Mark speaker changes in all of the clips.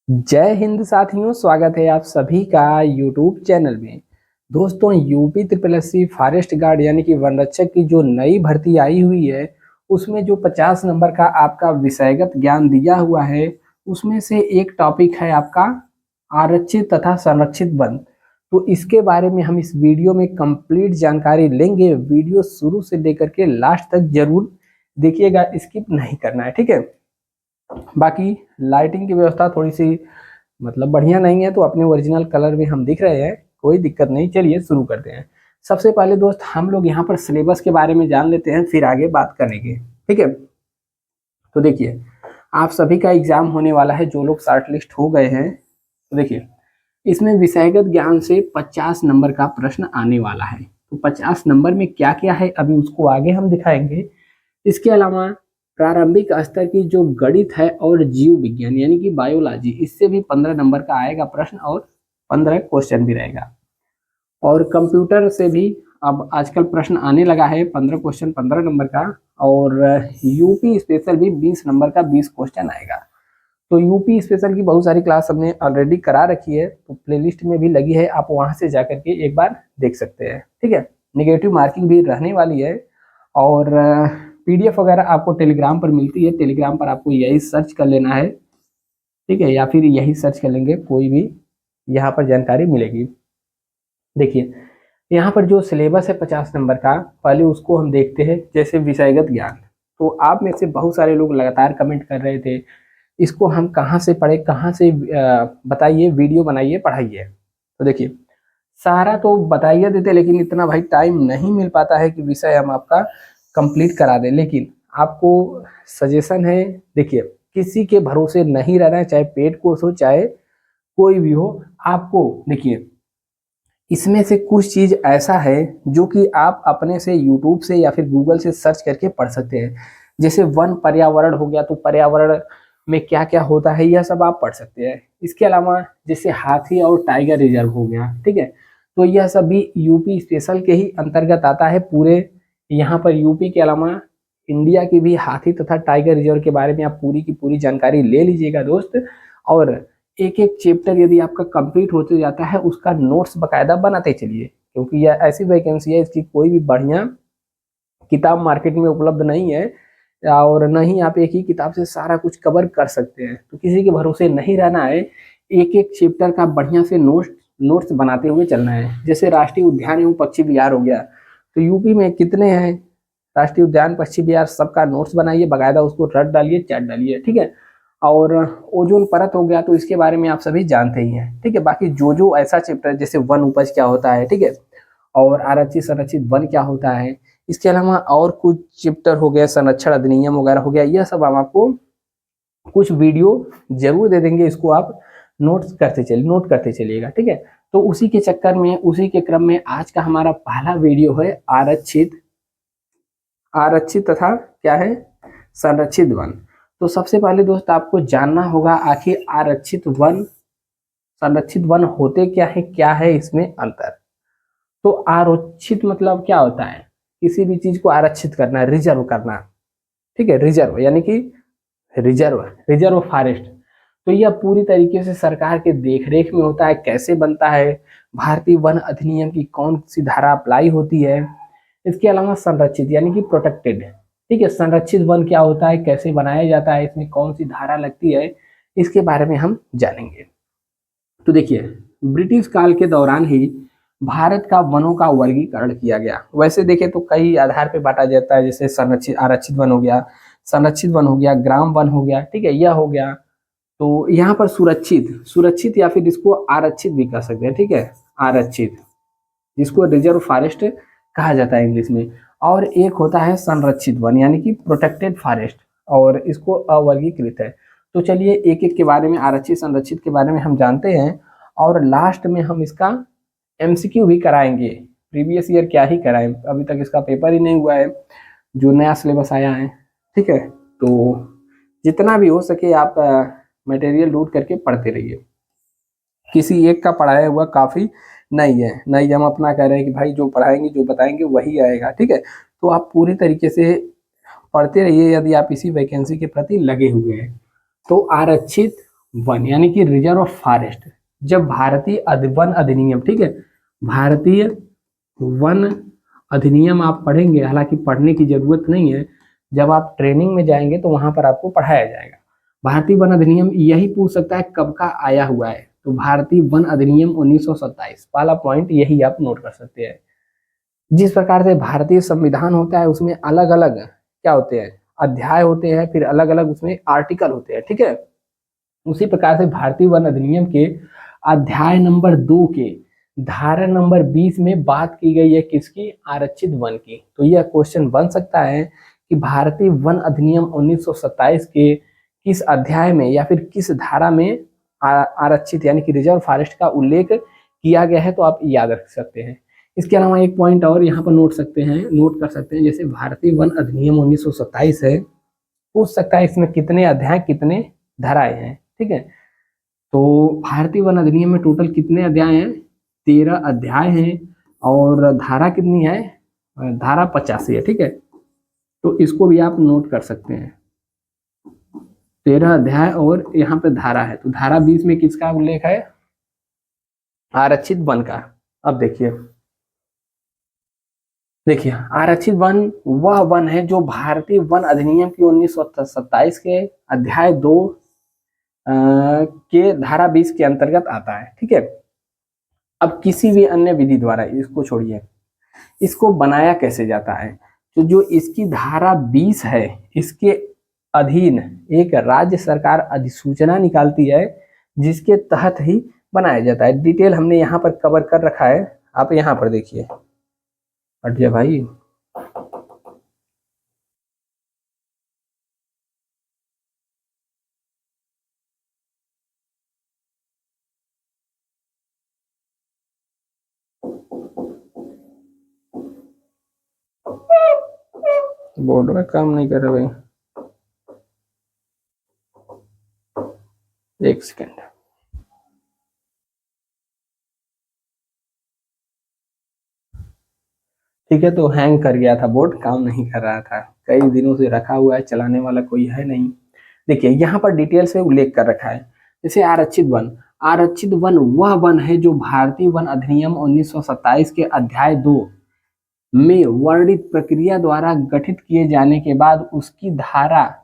Speaker 1: जय हिंद साथियों, स्वागत है आप सभी का यूट्यूब चैनल में। दोस्तों, UP triple S C forest guard यानी कि वन रक्षक की जो नई भर्ती आई हुई है, उसमें जो 50 नंबर का आपका विषयगत ज्ञान दिया हुआ है, उसमें से एक टॉपिक है आपका आरक्षित तथा संरक्षित वन। तो इसके बारे में हम इस वीडियो में कंप्लीट जानकारी लेंगे। वीडियो शुरू से लेकर के लास्ट तक जरूर देखिएगा, स्किप नहीं करना है, ठीक है। बाकी लाइटिंग की व्यवस्था थोड़ी सी बढ़िया नहीं है, तो अपने ओरिजिनल कलर में हम दिख रहे हैं, कोई दिक्कत नहीं। चलिए शुरू करते हैं। सबसे पहले दोस्त, हम लोग यहाँ पर सिलेबस के बारे में जान लेते हैं, फिर आगे बात करेंगे, ठीक है। तो देखिए, आप सभी का एग्जाम होने वाला है, जो लोग शॉर्ट लिस्ट हो गए हैं। तो देखिए, इसमें विषयगत ज्ञान से 50 नंबर का प्रश्न आने वाला है। तो 50 नंबर में क्या क्या है, अभी उसको आगे हम दिखाएंगे। इसके अलावा प्रारंभिक स्तर की जो गणित है और जीव विज्ञान यानी कि बायोलॉजी, इससे भी 15 नंबर का आएगा प्रश्न और 15 क्वेश्चन भी रहेगा। और कंप्यूटर से भी अब आजकल प्रश्न आने लगा है, 15 क्वेश्चन 15 नंबर का। और यूपी स्पेशल भी 20 नंबर का 20 क्वेश्चन आएगा। तो यूपी स्पेशल की बहुत सारी क्लास हमने ऑलरेडी करा रखी है, तो प्लेलिस्ट में भी लगी है, आप वहां से जाकर के एक बार देख सकते हैं, ठीक है। निगेटिव मार्किंग भी रहने वाली है। और पीडीएफ वगैरह आपको टेलीग्राम पर मिलती है, टेलीग्राम पर आपको यही सर्च कर लेना है, ठीक है, या फिर यही सर्च कर लेंगे, कोई भी यहाँ पर जानकारी मिलेगी। देखिए, यहाँ पर जो सिलेबस है 50 नंबर का, पहले उसको हम देखते हैं। जैसे विषयगत ज्ञान, तो आप में से बहुत सारे लोग लगातार कमेंट कर रहे थे, इसको हम कहाँ से पढ़े, कहाँ से बताइए, वीडियो बनाइए, पढ़ाइए। तो देखिए, सारा तो बताइए देते, लेकिन इतना भाई टाइम नहीं मिल पाता है कि विषय हम आपका कंप्लीट करा दें। लेकिन आपको सजेशन है, देखिए, किसी के भरोसे नहीं रहना है, चाहे पेड कोर्स हो चाहे कोई भी हो। आपको देखिए, इसमें से कुछ चीज ऐसा है जो कि आप अपने से यूट्यूब से या फिर गूगल से सर्च करके पढ़ सकते हैं। जैसे वन पर्यावरण हो गया, तो पर्यावरण में क्या क्या होता है, यह सब आप पढ़ सकते हैं। इसके अलावा जैसे हाथी और टाइगर रिजर्व हो गया, ठीक है, तो यह सब भी यूपी स्पेशल के ही अंतर्गत आता है। पूरे यहाँ पर यूपी के अलावा इंडिया की भी हाथी तथा टाइगर रिजर्व के बारे में आप पूरी की पूरी जानकारी ले लीजिएगा दोस्त। और एक एक चैप्टर यदि आपका कंप्लीट होते जाता है, उसका नोट्स बकायदा बनाते चलिए, क्योंकि यह ऐसी वैकेंसी है, इसकी कोई भी बढ़िया किताब मार्केट में उपलब्ध नहीं है, और न ही आप एक ही किताब से सारा कुछ कवर कर सकते हैं। तो किसी के भरोसे नहीं रहना है, एक एक चैप्टर का बढ़िया से नोट्स बनाते हुए चलना है। जैसे राष्ट्रीय उद्यान एवं पक्षी विहार हो गया, तो यूपी में कितने हैं राष्ट्रीय उद्यान पक्षी विहार, सबका नोट्स बनाइए, बकायदा उसको रट डालिए, चैट डालिए, ठीक है। और ओजोन परत हो गया, तो इसके बारे में आप सभी जानते ही हैं, ठीक है। बाकी जो जो ऐसा चैप्टर, जैसे वन उपज क्या होता है, ठीक है, और आरक्षित संरक्षित वन क्या होता है, इसके अलावा और कुछ चैप्टर हो गया, संरक्षण अधिनियम वगैरह हो गया, यह सब हम आपको कुछ वीडियो जरूर दे देंगे। इसको आप नोट करते चलिएगा, ठीक है। तो उसी के चक्कर में, उसी के क्रम में आज का हमारा पहला वीडियो है आरक्षित तथा क्या है, संरक्षित वन। तो सबसे पहले दोस्त, आपको जानना होगा आखिर आरक्षित वन संरक्षित वन होते क्या है इसमें अंतर। तो आरक्षित मतलब क्या होता है, किसी भी चीज को आरक्षित करना, रिजर्व करना, ठीक है। रिजर्व यानी कि रिजर्व फॉरेस्ट, तो यह पूरी तरीके से सरकार के देखरेख में होता है। कैसे बनता है, भारतीय वन अधिनियम की कौन सी धारा अप्लाई होती है। इसके अलावा संरक्षित यानी कि प्रोटेक्टेड, ठीक है। संरक्षित वन क्या होता है, कैसे बनाया जाता है, इसमें कौन सी धारा लगती है, इसके बारे में हम जानेंगे। तो देखिए, ब्रिटिश काल के दौरान ही भारत का वनों का वर्गीकरण किया गया। वैसे देखें तो कई आधार पे बांटा जाता है, जैसे संरक्षित आरक्षित वन हो गया, संरक्षित वन हो गया, ग्राम वन हो गया, ठीक है, यह हो गया। तो यहाँ पर सुरक्षित या फिर इसको आरक्षित भी कह सकते हैं, ठीक है, आरक्षित, जिसको रिजर्व फॉरेस्ट कहा जाता है इंग्लिश में। और एक होता है संरक्षित वन यानी कि प्रोटेक्टेड फॉरेस्ट, और इसको अवर्गीकृत है। तो चलिए एक एक के बारे में, आरक्षित संरक्षित के बारे में हम जानते हैं, और लास्ट में हम इसका एमसीक्यू भी कराएंगे। प्रीवियस ईयर क्या ही कराएं, अभी तक इसका पेपर ही नहीं हुआ है, जो नया सिलेबस आया है, ठीक है। तो जितना भी हो सके आप मटेरियल लूट करके पढ़ते रहिए, किसी एक का पढ़ाया हुआ काफी नहीं है। नहीं, हम अपना कह रहे हैं कि भाई जो पढ़ाएंगे जो बताएंगे वही आएगा, ठीक है। तो आप पूरी तरीके से पढ़ते रहिए, यदि आप इसी वैकेंसी के प्रति लगे हुए हैं। तो आरक्षित वन यानी कि रिजर्व फॉरेस्ट। जब भारतीय वन अधिनियम, ठीक है, भारतीय वन अधिनियम आप पढ़ेंगे, हालांकि पढ़ने की जरूरत नहीं है, जब आप ट्रेनिंग में जाएंगे तो वहां पर आपको पढ़ाया जाएगा। भारतीय वन अधिनियम यही पूछ सकता है कब का आया हुआ है, तो भारतीय वन अधिनियम 1927, पहला पॉइंट यही आप नोट कर सकते हैं। जिस प्रकार से भारतीय संविधान होता है उसमें अलग अलग क्या होते हैं, अध्याय होते हैं, फिर अलग अलग उसमें आर्टिकल होते हैं, ठीक है। उसी प्रकार से भारतीय वन अधिनियम के अध्याय नंबर 2 के धारा नंबर 20 में बात की गई है किसकी, आरक्षित वन की। तो यह क्वेश्चन बन सकता है कि भारतीय वन अधिनियम 1927 के किस अध्याय में या फिर किस धारा में आरक्षित यानी कि रिजर्व फॉरेस्ट का उल्लेख किया गया है, तो आप याद रख सकते हैं। इसके अलावा एक पॉइंट और यहाँ पर नोट कर सकते हैं, जैसे भारतीय वन अधिनियम 1927 है, पूछ सकता है इसमें कितने अध्याय कितने धाराएं हैं, ठीक है। तो भारतीय वन अधिनियम में टोटल कितने अध्याय हैं, 13 अध्याय हैं, और धारा कितनी है, धारा 85 है, ठीक है। तो इसको भी आप नोट कर सकते हैं, 13 अध्याय और यहाँ पे धारा है, तो धारा 20 में किसका उल्लेख है, आरक्षित वन का। अब देखिए आरक्षित वन वह वन है जो भारतीय वन अधिनियम की 1927 के अध्याय 2 के धारा 20 के अंतर्गत आता है, ठीक है। अब किसी भी अन्य विधि द्वारा, इसको छोड़िए, इसको बनाया कैसे जाता है, तो जो इसकी धारा 20 है इसके अधीन एक राज्य सरकार अधिसूचना निकालती है जिसके तहत ही बनाया जाता है। डिटेल हमने यहाँ पर कवर कर रखा है, आप यहाँ पर देखिए। हट जा भाई, बोर्ड में काम नहीं कर रहा भाई, एक सेकेंड। ठीक है, तो हैंग कर गया था बोर्ड, काम नहीं कर रहा था, कई दिनों से रखा हुआ है, चलाने वाला कोई है नहीं। देखिए यहाँ पर डिटेल से उल्लेख कर रखा है, जैसे आरक्षित वन, आरक्षित वन वह वन है जो भारतीय वन अधिनियम 1927 के अध्याय 2 में वर्णित प्रक्रिया द्वारा गठित किए जाने के बाद उसकी धारा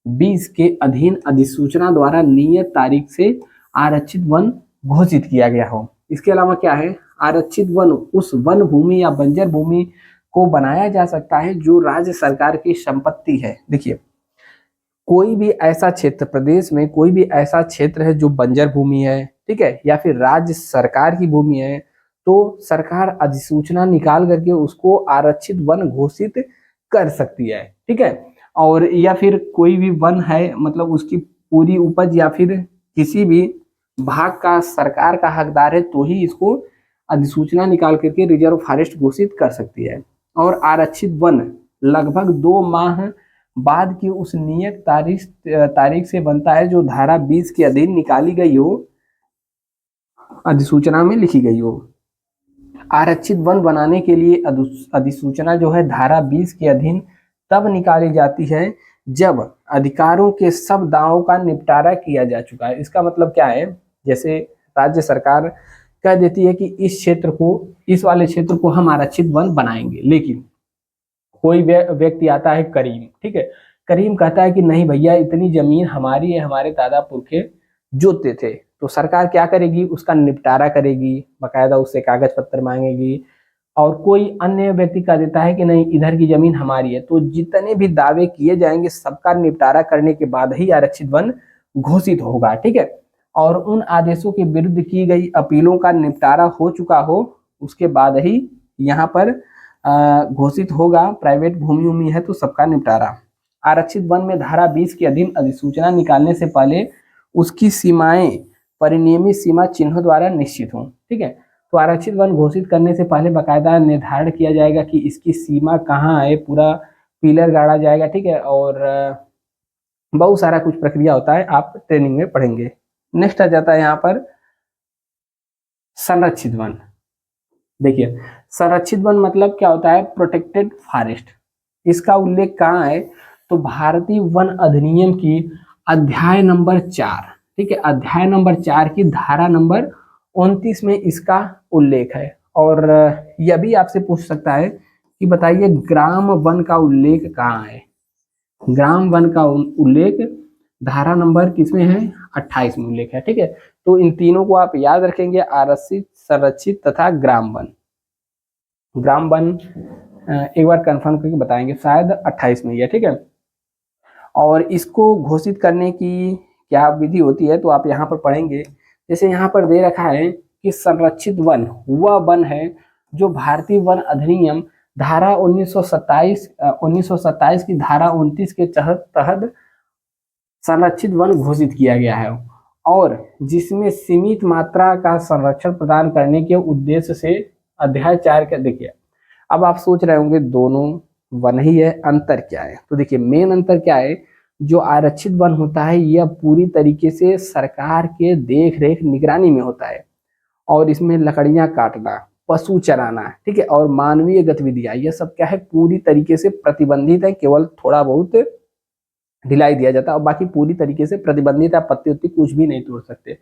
Speaker 1: 20 के अधीन अधिसूचना द्वारा नियत तारीख से आरक्षित वन घोषित किया गया हो। इसके अलावा क्या है, आरक्षित वन उस वन भूमि या बंजर भूमि को बनाया जा सकता है जो राज्य सरकार की संपत्ति है। देखिए कोई भी ऐसा क्षेत्र, प्रदेश में कोई भी ऐसा क्षेत्र है जो बंजर भूमि है, ठीक है, या फिर राज्य सरकार की भूमि है, तो सरकार अधिसूचना निकाल करके उसको आरक्षित वन घोषित कर सकती है, ठीक है। और या फिर कोई भी वन है, मतलब उसकी पूरी उपज या फिर किसी भी भाग का सरकार का हकदार है, तो ही इसको अधिसूचना निकाल करके रिजर्व फॉरेस्ट घोषित कर सकती है। और आरक्षित वन लगभग 2 माह बाद की उस नियत तारीख से बनता है जो धारा 20 के अधीन निकाली गई हो, अधिसूचना में लिखी गई हो। आरक्षित वन बनाने के लिए अधिसूचना जो है धारा 20 के अधीन तब निकाली जाती है जब अधिकारों के सब दावों का निपटारा किया जा चुका है। इसका मतलब क्या है, जैसे राज्य सरकार कह देती है कि इस क्षेत्र को, इस वाले क्षेत्र को हम आरक्षित वन बनाएंगे, लेकिन कोई व्यक्ति आता है करीम, ठीक है, करीम कहता है कि नहीं भैया इतनी जमीन हमारी है, हमारे दादा पुरखे जोतते थे, तो सरकार क्या करेगी, उसका निपटारा करेगी, बकायदा उससे कागज पत्र मांगेगी। और कोई अन्य व्यक्ति कह देता है कि नहीं इधर की जमीन हमारी है, तो जितने भी दावे किए जाएंगे सबका निपटारा करने के बाद ही आरक्षित वन घोषित होगा, ठीक है। और उन आदेशों के विरुद्ध की गई अपीलों का निपटारा हो चुका हो, उसके बाद ही यहाँ पर घोषित होगा। प्राइवेट भूमि है तो सबका निपटारा। आरक्षित वन में धारा 20 के अधीन अधिसूचना निकालने से पहले उसकी सीमाएं परिनियमित सीमा चिन्हों द्वारा निश्चित हों, ठीक है। तो आरक्षित वन घोषित करने से पहले बाकायदा निर्धारण किया जाएगा कि इसकी सीमा कहाँ है, पूरा पिलर गाड़ा जाएगा, ठीक है। और बहुत सारा कुछ प्रक्रिया होता है, आप ट्रेनिंग में पढ़ेंगे। नेक्स्ट आ जाता है यहाँ पर संरक्षित वन। देखिए संरक्षित वन मतलब क्या होता है, प्रोटेक्टेड फॉरेस्ट। इसका उल्लेख कहाँ है, तो भारतीय वन अधिनियम की अध्याय नंबर 4, ठीक है, अध्याय नंबर 4 की धारा नंबर 29 में इसका उल्लेख है। और यह भी आपसे पूछ सकता है कि बताइए ग्राम वन का उल्लेख कहाँ है। ग्राम वन का उल्लेख धारा नंबर किसमें है, 28 में उल्लेख है। ठीक है, तो इन तीनों को आप याद रखेंगे, आरक्षित, संरक्षित तथा ग्राम वन। ग्राम वन एक बार कंफर्म करके बताएंगे, शायद 28 में ही है। ठीक है, और इसको घोषित करने की क्या विधि होती है तो आप यहाँ पर पढ़ेंगे। जैसे यहाँ पर दे रखा है कि संरक्षित वन वह वन है जो भारतीय वन अधिनियम धारा 1927 की धारा 29 के तहत संरक्षित वन घोषित किया गया है और जिसमें सीमित मात्रा का संरक्षण प्रदान करने के उद्देश्य से अध्याय 4 का। देखिए अब आप सोच रहे होंगे दोनों वन ही है, अंतर क्या है। तो देखिए मेन अंतर क्या है, जो आरक्षित वन होता है यह पूरी तरीके से सरकार के देख रेख निगरानी में होता है और इसमें लकड़ियां काटना, पशु चराना, ठीक है, और मानवीय गतिविधियां, यह सब क्या है पूरी तरीके से प्रतिबंधित है। केवल थोड़ा बहुत ढिलाई दिया जाता है और बाकी पूरी तरीके से प्रतिबंधित है, पत्ती उत्ती कुछ भी नहीं तोड़ सकते।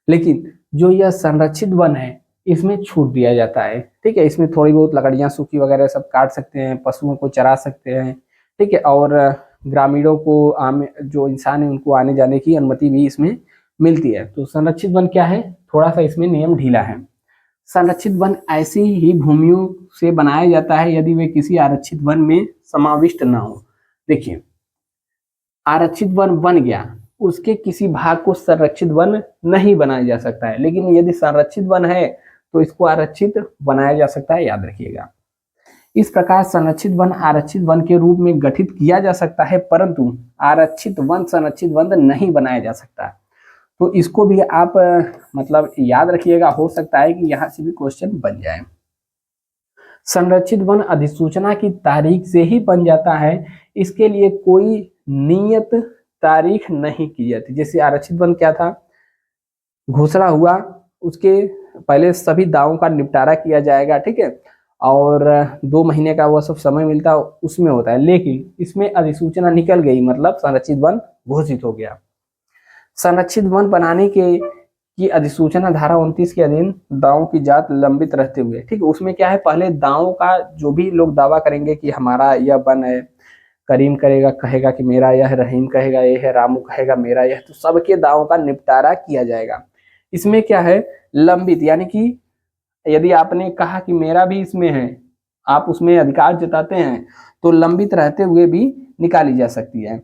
Speaker 1: लेकिन जो यह संरक्षित वन है इसमें छूट दिया जाता है। ठीक है, इसमें थोड़ी बहुत लकड़ियां सूखी वगैरह सब काट सकते हैं, पशुओं को चरा सकते हैं। ठीक है, और ग्रामीणों को जो इंसान है उनको आने जाने की अनुमति भी इसमें मिलती है। तो संरक्षित वन क्या है, थोड़ा सा इसमें नियम ढीला है। संरक्षित वन ऐसी ही भूमियों से बनाया जाता है यदि वे किसी आरक्षित वन में समाविष्ट न हो। देखिए आरक्षित वन बन गया, उसके किसी भाग को संरक्षित वन नहीं बनाया जा सकता है, लेकिन यदि संरक्षित वन है तो इसको आरक्षित बनाया जा सकता है, याद रखिएगा। इस प्रकार संरक्षित वन आरक्षित वन के रूप में गठित किया जा सकता है, परंतु आरक्षित वन संरक्षित वन नहीं बनाया जा सकता। तो इसको भी आप मतलब याद रखिएगा, हो सकता है कि यहाँ से भी क्वेश्चन बन जाए। संरक्षित वन अधिसूचना की तारीख से ही बन जाता है, इसके लिए कोई नियत तारीख नहीं की जाती। जैसे आरक्षित वन क्या था, घोषणा हुआ उसके पहले सभी दावों का निपटारा किया जाएगा, ठीक है, और 2 महीने का वो सब समय मिलता है उसमें होता है। लेकिन इसमें अधिसूचना निकल गई, मतलब संरक्षित वन घोषित हो गया। संरक्षित वन बनाने की अधिसूचना धारा 29 के अधीन दावों की जांच लंबित रहते हुए, ठीक है, उसमें क्या है पहले दावों का जो भी लोग दावा करेंगे कि हमारा यह वन है, करीम करेगा कहेगा कि मेरा यह, रहीम कहेगा ये है, रामू कहेगा मेरा यह, तो सबके दावों का निपटारा किया जाएगा। इसमें क्या है लंबित, यानी कि यदि आपने कहा कि मेरा भी इसमें है, आप उसमें अधिकार जताते हैं, तो लंबित रहते हुए भी निकाली जा सकती है।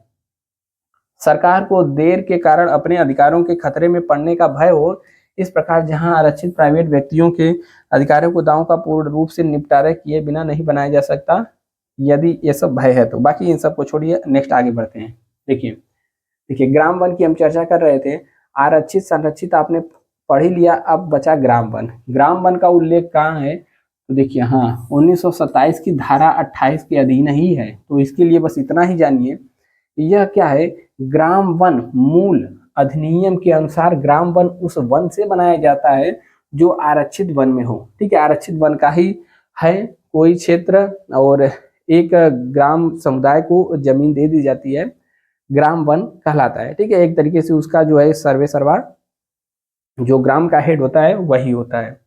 Speaker 1: सरकार को देर के कारण अपने अधिकारों के खतरे में पड़ने का भय हो, इस प्रकार जहां आरक्षित प्राइवेट व्यक्तियों के अधिकारों को दावों का पूर्ण रूप से निपटारा किए बिना नहीं बनाया जा सकता, यदि ये सब भय है तो। बाकी इन सब को छोड़िए, नेक्स्ट आगे बढ़ते हैं। देखिए ग्राम वन की हम चर्चा कर रहे थे, आरक्षित संरक्षित आपने पढ़ ही लिया, अब बचा ग्राम वन। ग्राम वन का उल्लेख कहाँ है, तो देखिए हाँ 1927 की धारा 28 के अधीन ही है, तो इसके लिए बस इतना ही जानिए। यह क्या है, ग्राम वन मूल अधिनियम के अनुसार ग्राम वन उस वन से बनाया जाता है जो आरक्षित वन में हो। ठीक है, आरक्षित वन का ही है कोई क्षेत्र और एक ग्राम समुदाय को जमीन दे दी जाती है, ग्राम वन कहलाता है। ठीक है, एक तरीके से उसका जो है सर्वे सर्वा जो ग्राम का हेड होता है वही होता है।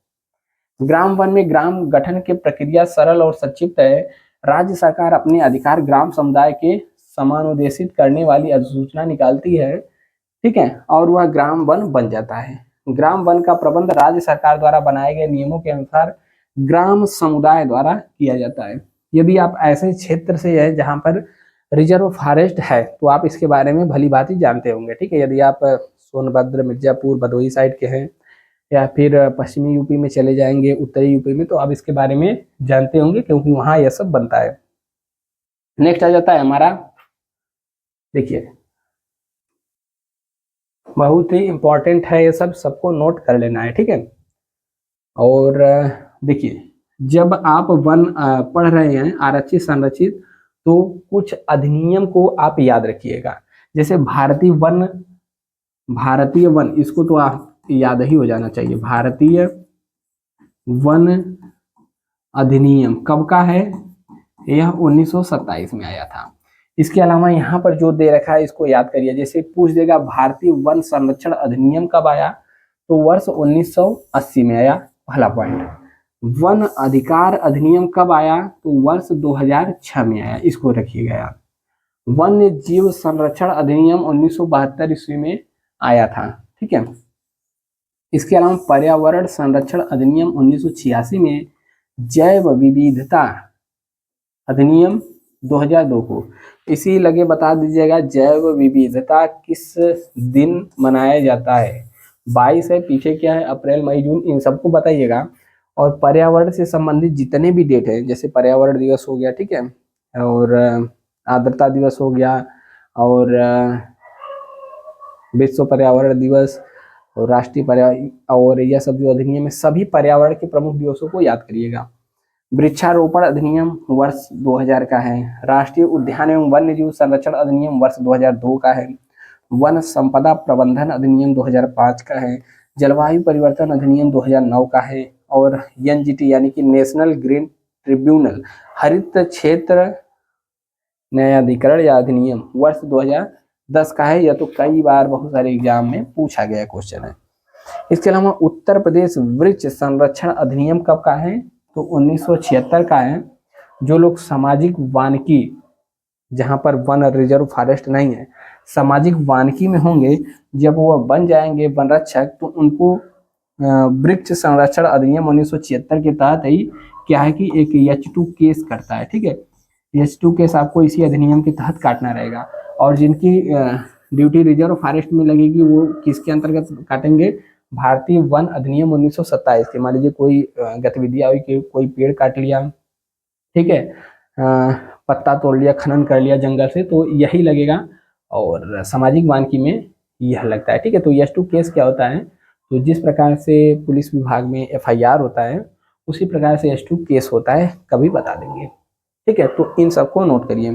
Speaker 1: ग्राम वन में ग्राम गठन की प्रक्रिया सरल और संक्षिप्त है। राज्य सरकार अपने अधिकार ग्राम समुदाय के समानुदेशित करने वाली अधिसूचना निकालती है, ठीक है, और वह ग्राम वन बन जाता है। ग्राम वन का प्रबंध राज्य सरकार द्वारा बनाए गए नियमों के अनुसार ग्राम समुदाय द्वारा किया जाता है। यदि आप ऐसे क्षेत्र से है जहां पर रिजर्व फॉरेस्ट है तो आप इसके बारे में भली भांति जानते होंगे। ठीक है, यदि आप सोनभद्र, मिर्जापुर, भदोही साइड के हैं या फिर पश्चिमी यूपी में चले जाएंगे, उत्तरी यूपी में, तो आप इसके बारे में जानते होंगे क्योंकि वहां यह सब बनता है। नेक्स्ट आ जाता है हमारा, देखिए बहुत ही इंपॉर्टेंट है ये सब, सबको नोट कर लेना है। ठीक है, और देखिए जब आप वन पढ़ रहे हैं आरक्षित संरक्षित, तो कुछ अधिनियम को आप याद रखिएगा। जैसे भारतीय वन, इसको तो आप याद ही हो जाना चाहिए। भारतीय वन अधिनियम कब का है, यह 1927 में आया था। इसके अलावा यहाँ पर जो दे रखा है इसको याद करिए। जैसे पूछ देगा भारतीय वन संरक्षण अधिनियम कब आया, तो वर्ष 1980 में आया, पहला पॉइंट। वन अधिकार अधिनियम कब आया, तो वर्ष 2006 में आया, इसको रखिएगा याद। वन्य जीव संरक्षण अधिनियम 1972 ईस्वी में आया था, ठीक है। इसके अलावा पर्यावरण संरक्षण अधिनियम 1986 में, जैव विविधता अधिनियम 2002 को। इसी लगे बता दीजिएगा जैव विविधता किस दिन मनाया जाता है, 22 है, पीछे क्या है, अप्रैल मई जून, इन सबको बताइएगा। और पर्यावरण से संबंधित जितने भी डेट है, जैसे पर्यावरण दिवस हो गया, ठीक है, और आर्द्रता दिवस हो गया, और विश्व पर्यावरण दिवस, और राष्ट्रीय पर्यावरण, और यह सब जो अधिनियम है, सभी पर्यावरण के प्रमुख दिवसों को याद करिएगा। वृक्षारोपण अधिनियम वर्ष 2000 का है। राष्ट्रीय उद्यान एवं वन्यजीव संरक्षण अधिनियम वर्ष 2002 का है। वन संपदा प्रबंधन अधिनियम 2005 का है। जलवायु परिवर्तन अधिनियम 2009 का है। और एनजीटी यानी कि नेशनल ग्रीन ट्रिब्यूनल हरित क्षेत्र न्यायाधिकरण या अधिनियम वर्ष 2010 का है। यह तो कई बार बहुत सारे एग्जाम में पूछा गया क्वेश्चन है। इसके अलावा उत्तर प्रदेश वृक्ष संरक्षण अधिनियम कब का है, तो 1976 का है। जो लोग सामाजिक वानिकी, जहां पर वन रिजर्व फॉरेस्ट नहीं है, सामाजिक वानिकी में होंगे, जब वो बन जाएंगे वन रक्षक, तो उनको वृक्ष संरक्षण अधिनियम 1976 के तहत ही क्या है कि एक H2 केस करता है, ठीक है। H2 केस आपको इसी अधिनियम के तहत काटना रहेगा। और जिनकी ड्यूटी रिजर्व फॉरेस्ट में लगेगी वो किसके अंतर्गत काटेंगे, भारतीय वन अधिनियम 1927 के। मान लीजिए कोई गतिविधियां हुई कि कोई पेड़ काट लिया, ठीक है, पत्ता तोड़ लिया, खनन कर लिया जंगल से, तो यही लगेगा। और सामाजिक वानिकी में यह लगता है, ठीक है। तो H2 केस क्या होता है, तो जिस प्रकार से पुलिस विभाग में FIR होता है, उसी प्रकार से H2 केस होता है, कभी बता देंगे, ठीक है। तो इन सबको नोट करिए।